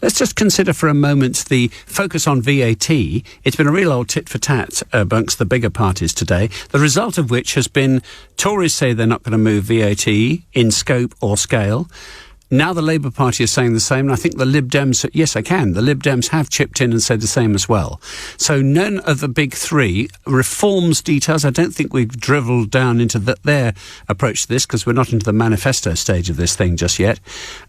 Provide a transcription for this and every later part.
Let's just consider for a moment the focus on VAT. It's been a real old tit for tat amongst the bigger parties today, the result of which has been Tories say they're not going to move VAT in scope or scale. Now the Labour Party is saying the same, and I think the Lib Dems, yes, I can. The Lib Dems have chipped in and said the same as well. So none of the big three reforms details. I don't think we've dribbled down into their approach to this because we're not into the manifesto stage of this thing just yet.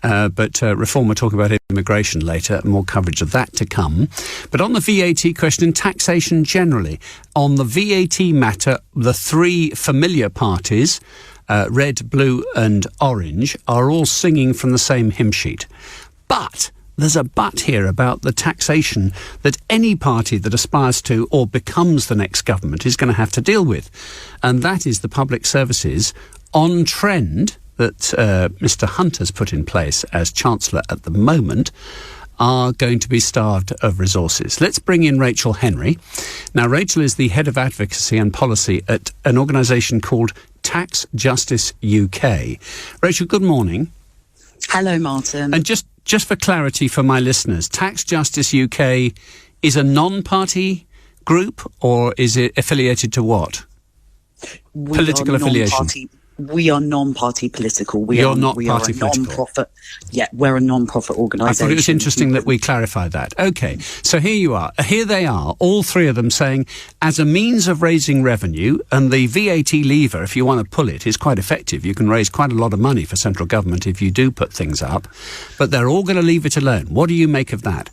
But reform, we'll talk about immigration later, more coverage of that to come. But on the VAT question and taxation generally, on the VAT matter, the three familiar parties, red, blue and orange, are all singing from the same hymn sheet. But there's a but here about the taxation that any party that aspires to or becomes the next government is going to have to deal with. And that is the public services on trend that Mr. Hunt has put in place as Chancellor at the moment are going to be starved of resources. Let's bring in Rachel Henry. Now, Rachel is the Head of Advocacy and Policy at an organisation called Tax Justice UK. Rachel, good morning. Hello, Martin. And just for clarity for my listeners, Tax Justice UK is a non-party group, or is it affiliated to what? Political affiliation? We are non-party political. You're not party political. Non-profit. Yeah, we're a non-profit organisation. I thought it was interesting that we clarified that. OK, so here you are. Here they are, all three of them saying, as a means of raising revenue, and the VAT lever, if you want to pull it, is quite effective. You can raise quite a lot of money for central government if you do put things up. But they're all going to leave it alone. What do you make of that?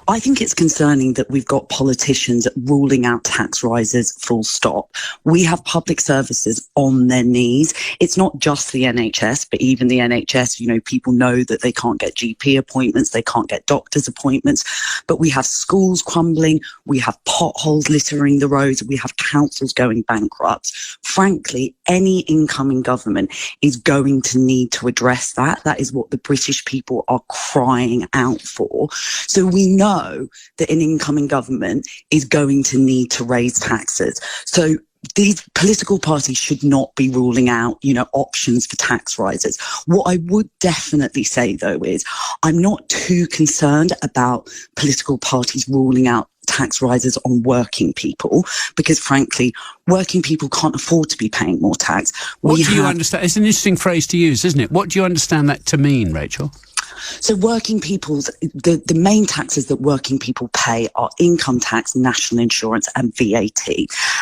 I think it's concerning that we've got politicians ruling out tax rises full stop. We have public services on their knees. It's not just the NHS, but even the NHS, people know that they can't get GP appointments, they can't get doctor's appointments, but we have schools crumbling, we have potholes littering the roads, we have councils going bankrupt. Frankly, any incoming government is going to need to address that. That is what the British people are crying out for. So we know that an incoming government is going to need to raise taxes. So these political parties should not be ruling out, options for tax rises. What I would definitely say, though, is I'm not too concerned about political parties ruling out tax rises on working people, because frankly, working people can't afford to be paying more tax. What do you understand? It's an interesting phrase to use, isn't it? What do you understand that to mean, Rachel? So working people's, the main taxes that working people pay are income tax, national insurance and VAT.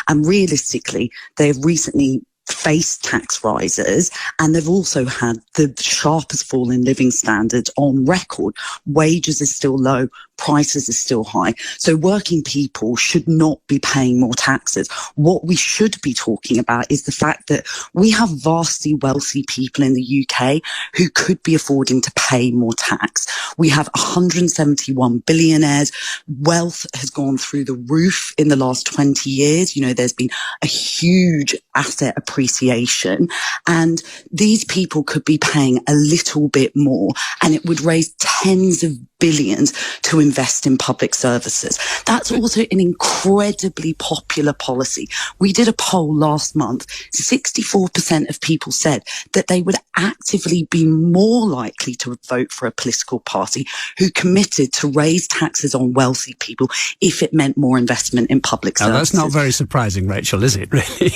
And realistically, they have recently faced tax rises, and they've also had the sharpest fall in living standards on record. Wages are still low, prices are still high. So working people should not be paying more taxes. What we should be talking about is the fact that we have vastly wealthy people in the UK who could be affording to pay more tax. We have 171 billionaires. Wealth has gone through the roof in the last 20 years. There's been a huge asset appreciation, and these people could be paying a little bit more, and it would raise tens of billions to invest in public services. That's also an incredibly popular policy. We did a poll last month. 64% of people said that they would actively be more likely to vote for a political party who committed to raise taxes on wealthy people if it meant more investment in public services. Now, that's not very surprising, Rachel, is it, really?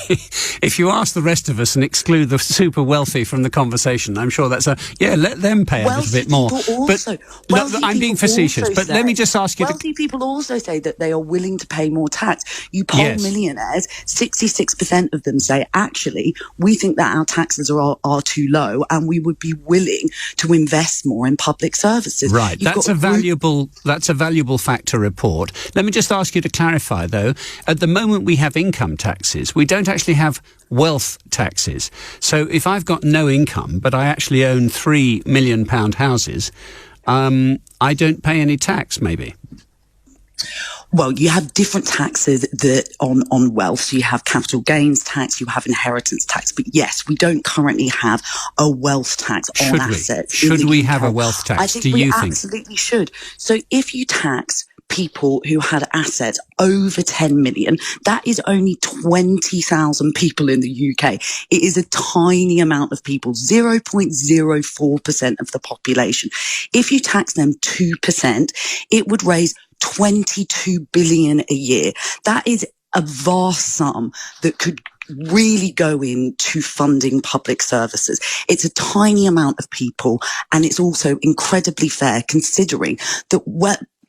If you ask the rest of us and exclude the super wealthy from the conversation, I'm sure that's let them pay a little bit more. I'm being facetious, but let me just ask you... Wealthy people also say that they are willing to pay more tax. You poll millionaires, 66% of them say, actually, we think that our taxes are too low and we would be willing to invest more in public services. Right, that's a valuable fact to report. Let me just ask you to clarify, though. At the moment we have income taxes. We don't actually have wealth taxes. So if I've got no income, but I actually own £3 million houses... I don't pay any tax, maybe. Well, you have different taxes that on wealth. So you have capital gains tax, you have inheritance tax. But yes, we don't currently have a wealth tax on assets. Should we have a wealth tax? I think we absolutely should. So if you tax people who had assets over 10 million. That is only 20,000 people in the UK. It is a tiny amount of people, 0.04% of the population. If you tax them 2%, it would raise 22 billion a year. That is a vast sum that could really go into funding public services. It's a tiny amount of people, and it's also incredibly fair considering that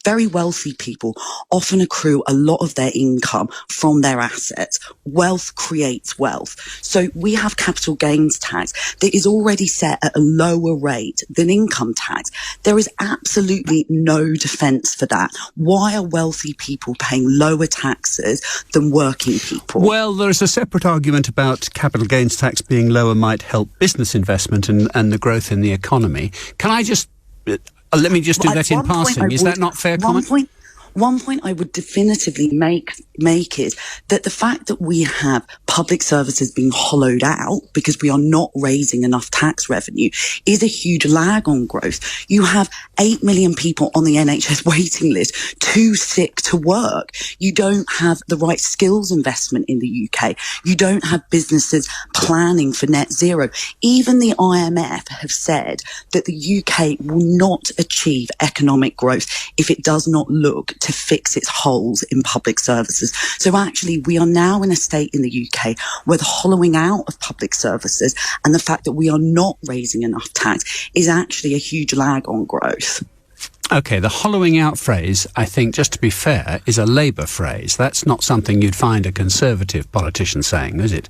very wealthy people often accrue a lot of their income from their assets. Wealth creates wealth. So we have capital gains tax that is already set at a lower rate than income tax. There is absolutely no defence for that. Why are wealthy people paying lower taxes than working people? Well, there's a separate argument about capital gains tax being lower might help business investment and the growth in the economy. Can I just... let me just do that in passing. Is that not fair comment? One point I would definitively make is that the fact that we have public services being hollowed out because we are not raising enough tax revenue is a huge lag on growth. You have 8 million people on the NHS waiting list, too sick to work. You don't have the right skills investment in the UK. You don't have businesses planning for net zero. Even the IMF have said that the UK will not achieve economic growth if it does not look to fix its holes in public services. So actually, we are now in a state in the UK where the hollowing out of public services and the fact that we are not raising enough tax is actually a huge lag on growth. OK, the hollowing out phrase, I think, just to be fair, is a Labour phrase. That's not something you'd find a Conservative politician saying, is it?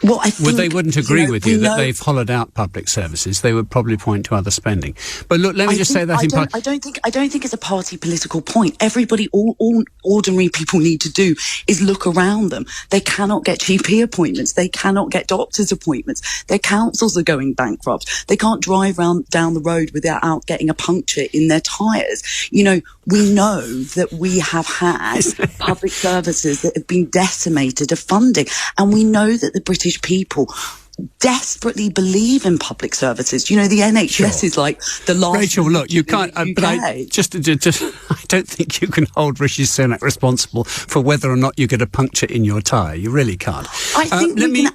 Well, I think, they wouldn't agree with you that they've hollowed out public services. They would probably point to other spending. But look, let me just say that in part. I don't think it's a party political point. Everybody, all ordinary people need to do is look around them. They cannot get GP appointments. They cannot get doctor's appointments. Their councils are going bankrupt. They can't drive down the road without getting a puncture in their tyres. You know, we know that we have had public services that have been decimated of funding, and we know that the British people desperately believe in public services. You know, the NHS is like the last... Rachel, look, you can't... but I don't think you can hold Rishi Sunak responsible for whether or not you get a puncture in your tyre. You really can't. I think let me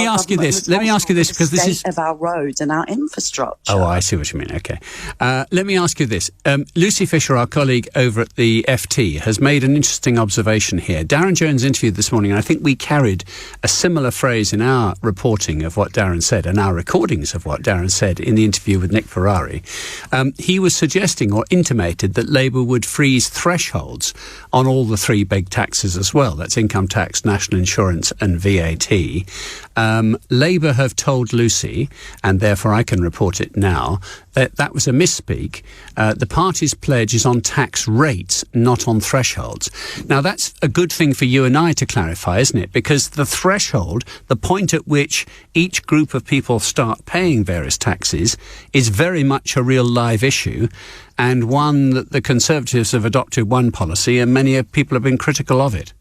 ask you this. Let me ask you this, because this is... of our roads and our infrastructure. Oh, I see what you mean. OK. Let me ask you this. Lucy Fisher, our colleague over at the FT, has made an interesting observation here. Darren Jones interviewed this morning, and I think we carried a similar phrase in our reporting of what Darren said and our recordings of what Darren said in the interview with Nick Ferrari. He was suggesting or intimated that Labour would freeze thresholds on all the three big taxes as well. That's income tax, national insurance and VAT. Labour have told Lucy, and therefore I can report it now, that was a misspeak. The party's pledge is on tax rates, not on thresholds. Now, that's a good thing for you and I to clarify, isn't it? Because the threshold, the point at which each group of people start paying various taxes, is very much a real live issue, and one that the Conservatives have adopted one policy and many people have been critical of it.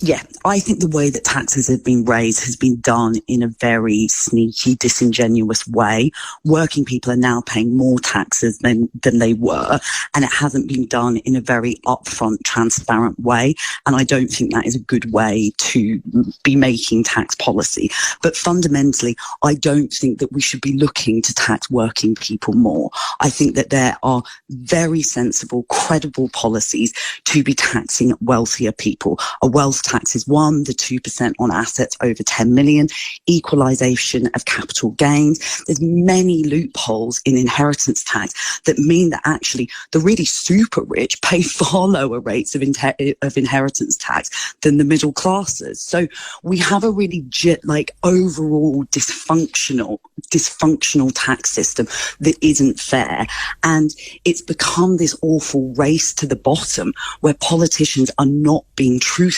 Yeah, I think the way that taxes have been raised has been done in a very sneaky, disingenuous way. Working people are now paying more taxes than they were, and it hasn't been done in a very upfront, transparent way. And I don't think that is a good way to be making tax policy. But fundamentally, I don't think that we should be looking to tax working people more. I think that there are very sensible, credible policies to be taxing wealthier people. A wealth tax is one, the 2% on assets over 10 million, equalisation of capital gains. There's many loopholes in inheritance tax that mean that actually the really super rich pay far lower rates of inheritance tax than the middle classes. So we have a really overall dysfunctional tax system that isn't fair. And it's become this awful race to the bottom where politicians are not being truthful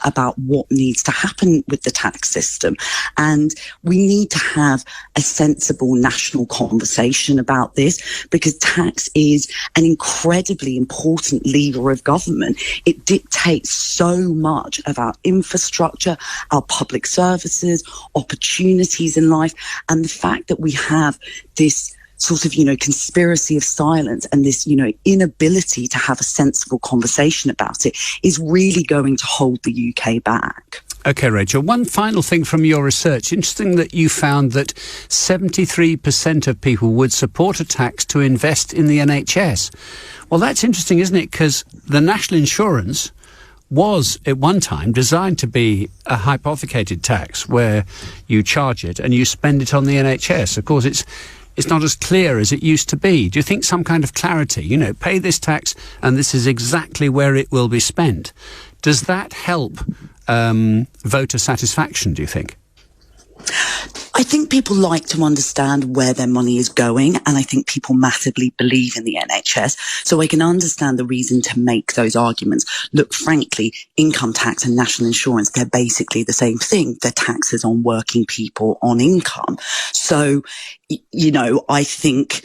about what needs to happen with the tax system. And we need to have a sensible national conversation about this, because tax is an incredibly important lever of government. It dictates so much of our infrastructure, our public services, opportunities in life, and the fact that we have this sort of, conspiracy of silence and this, inability to have a sensible conversation about it is really going to hold the UK back. Okay, Rachel, one final thing from your research. Interesting that you found that 73% of people would support a tax to invest in the NHS. Well, that's interesting, isn't it? Because the national insurance was at one time designed to be a hypothecated tax where you charge it and you spend it on the NHS. Of course, it's not as clear as it used to be. Do you think some kind of clarity, pay this tax and this is exactly where it will be spent? Does that help voter satisfaction, do you think? I think people like to understand where their money is going, and I think people massively believe in the NHS. So I can understand the reason to make those arguments. Look, frankly, income tax and national insurance, they're basically the same thing. They're taxes on working people on income. So, I think,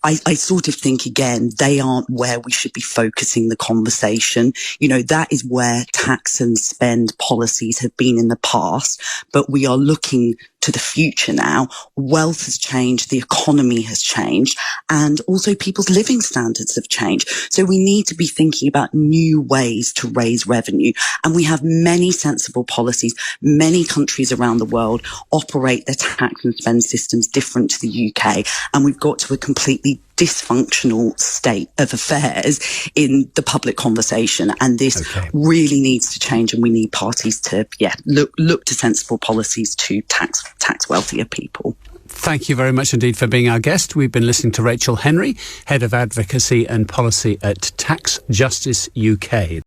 I sort of think, again, they aren't where we should be focusing the conversation. That is where tax and spend policies have been in the past, but we are looking to the future now. Wealth has changed, the economy has changed, and also people's living standards have changed. So we need to be thinking about new ways to raise revenue. And we have many sensible policies. Many countries around the world operate their tax and spend systems different to the UK. And we've got to a completely dysfunctional state of affairs in the public conversation, and this really needs to change, and we need parties to look to sensible policies to tax wealthier people. Thank you very much indeed for being our guest. We've been listening to Rachel Henry, Head of Advocacy and Policy at Tax Justice UK.